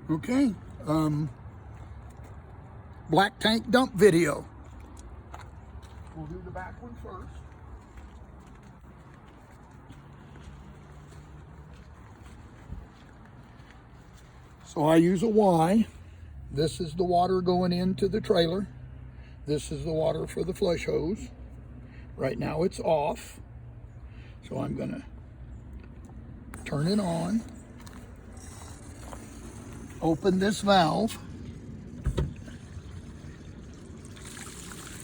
Okay, black tank dump video. We'll do the back one first. So I use a Y. This is the water going into the trailer. This is the water for the flush hose. Right now it's off. So I'm gonna turn it on. Open this valve.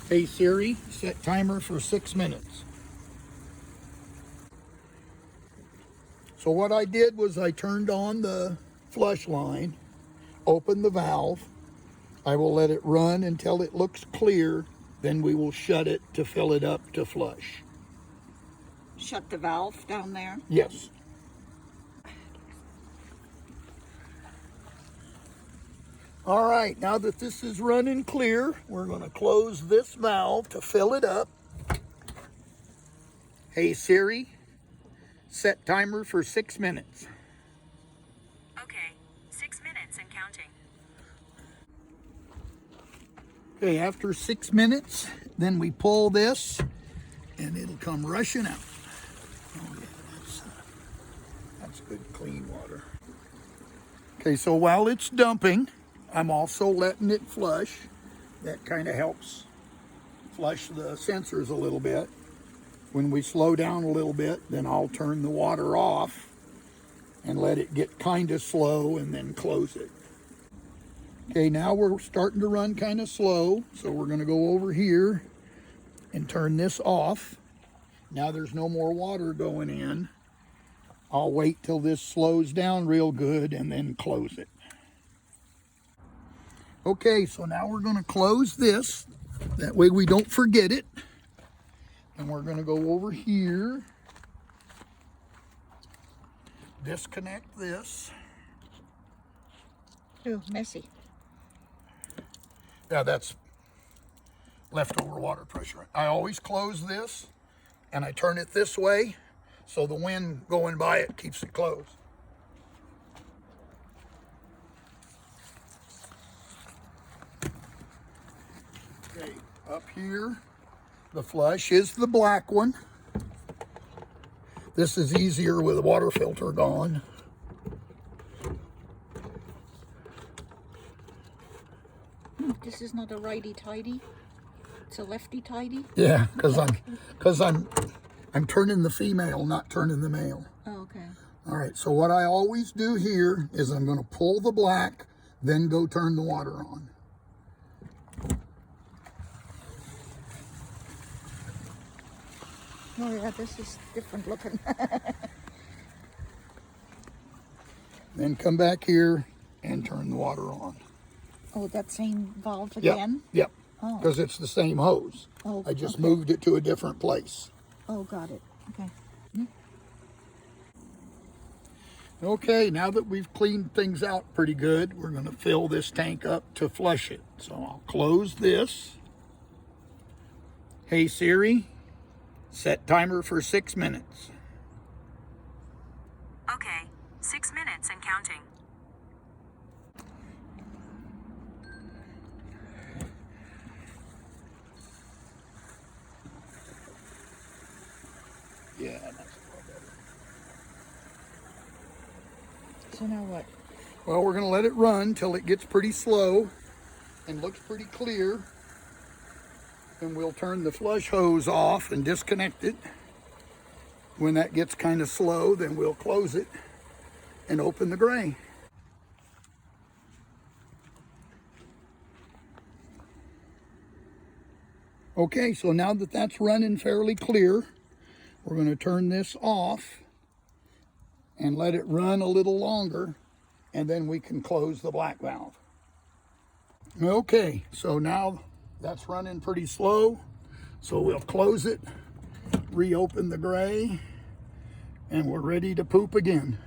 Hey Siri, set timer for 6 minutes. So what I did was I turned on the flush line, opened the valve. I will let it run until it looks clear, then we will shut it to fill it up to flush. Shut the valve down there? Yes. All right, now that this is running clear, we're going to close this valve to fill it up. Hey Siri, set timer for 6 minutes. Okay, 6 minutes and counting. Okay, after 6 minutes, then we pull this and it'll come rushing out. Oh yeah, that's good clean water. Okay, so while it's dumping, I'm also letting it flush. That kind of helps flush the sensors a little bit. When we slow down a little bit, then I'll turn the water off and let it get kind of slow and then close it. Okay, now we're starting to run kind of slow, so we're going to go over here and turn this off. Now there's no more water going in. I'll wait till this slows down real good and then close it. Okay, so now we're going to close this. That way we don't forget it. And we're going to go over here. Disconnect this. Ooh, messy. Yeah, that's leftover water pressure. I always close this and I turn it this way so the wind going by it keeps it closed. Okay, up here, the flush is the black one. This is easier with the water filter gone. This is not a righty-tighty. It's a lefty-tighty. Yeah, because I'm turning the female, not turning the male. Oh, okay. All right, so what I always do here is I'm going to pull the black, then go turn the water on. Oh yeah, this is different looking. Then come back here and turn the water on. Oh, that same valve Yep, again? yep, Oh. because it's the same hose. Oh, I just okay. moved it to a different place. Oh, got it. Okay. Okay, now that we've cleaned things out pretty good, we're going to fill this tank up to flush it. So I'll close this. Hey Siri, set timer for 6 minutes. Okay, 6 minutes and counting. Yeah, that's a lot better. So now what? Well, we're going to let it run till it gets pretty slow and looks pretty clear. Then we'll turn the flush hose off and disconnect it. When that gets kind of slow, then we'll close it and open the gray. Okay, so now that that's running fairly clear, we're going to turn this off and let it run a little longer, and then we can close the black valve. Okay, so now that's running pretty slow, so we'll close it, reopen the gray, and we're ready to poop again.